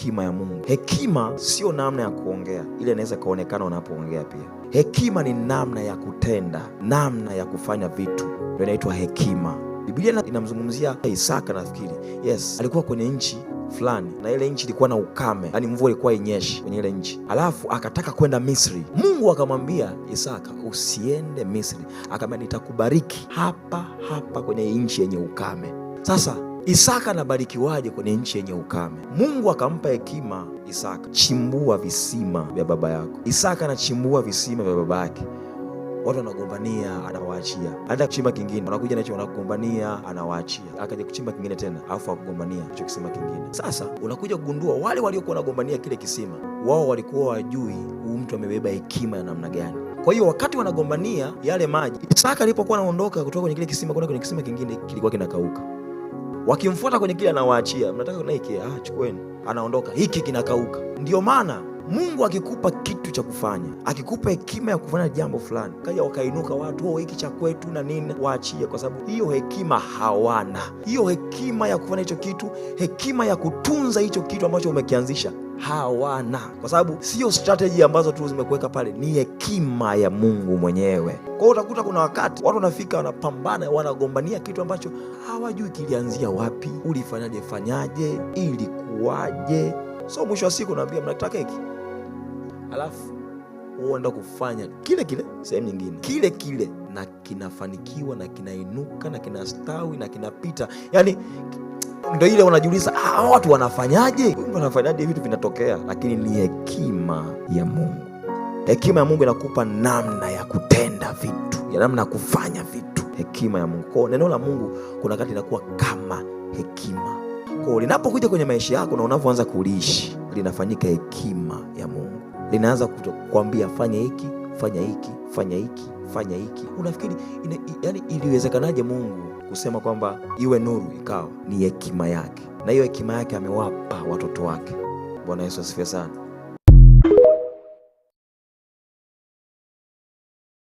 hekima ya Mungu. Hekima sio namna ya kuongea, ile inaweza kaonekana unapoongea pia. Hekima ni namna ya kutenda, namna ya kufanya vitu, ndio inaitwa hekima. Biblia inamzungumzia Isaka, nafikiri. Yes, alikuwa kwenye nchi fulani na ile nchi ilikuwa na ukame, yani mvua ilikuwa inyeshi kwenye ile nchi. Alafu akataka kwenda Misri. Mungu akamwambia Isaka, usiende Misri. Akamwambia nitakubariki hapa hapa kwenye nchi yenye ukame. Sasa Isaka anabarikiwaje kwenye nchi yenye ukame? Mungu akampa hekima Isaka, chimbua visima vya baba yako. Isaka anachimbua visima vya baba yake. Watu wanagombania, anawaachia. Anaenda kuchimba kingine, wanakuja nacho, wanagombania, anawaachia. Akaja kuchimba kingine tena, alafu akagombania hicho kisima kingine. Sasa unakuja kugundua wale waliokuwa wanagombania kile kisima, wao walikuwa wajui huyu mtu amebeba hekima ya namna gani. Kwa hiyo wakati wanagombania yale maji, Isaka alipokuwa anaondoka kutoka kwenye kile kisima kwenda kwenye kisima kingine, kilikuwa kinakauka. Wakimfuata kwenye kile anawaachia, mnataka na hiki, chukueni. Anaondoka, hiki kinakauka. Ndio maana Mungu akikupa kitu cha kufanya, akikupa hekima ya kufanya jambo fulani, kaja wakainuka watu, hiki cha kwetu na nini, waachie, kwa sababu hiyo hekima hawana. Hiyo hekima ya kufanya hicho kitu, hekima ya kutunza hicho kitu ambacho umekianzisha, hawana. Kwa sababu sio strategy ambazo tu zimekuweka pale, ni hekima ya Mungu mwenyewe. Kwa hiyo utakuta kuna wakati watu wanafika, wanapambana, wanagombania kitu ambacho hawajui kilianzia wapi, fanyaje, ilikuwaje. So mwisho wa siku naambia mnataka hiki, alafu uenda kufanya kile kile sehemu nyingine, kile kile, na kinafanikiwa na kinainuka na kinastawi na kinapita. Yani ndio ile unajiuliza, watu wanafanyaje? Wanafanyaje vitu vinatokea? Lakini ni hekima ya Mungu. Hekima ya Mungu inakupa namna ya kutenda vitu, ya namna ya kufanya vitu. Hekima ya Mungu. Kwa neno la Mungu kuna wakati inakuwa kama hekima. Kwa linapokuja kwenye maisha yako na unavyoanza kuliishi, linafanyika hekima ya Mungu. Linaanza kukwambia fanya hiki, fanya hiki, fanya hiki, fanya hiki. Unafikiri yani iliwezekanaje Mungu kusema kwamba iwe nuru ikawa? Ni hekima yake, na hiyo hekima yake amewapa watoto wake. Bwana Yesu asifiwe sana.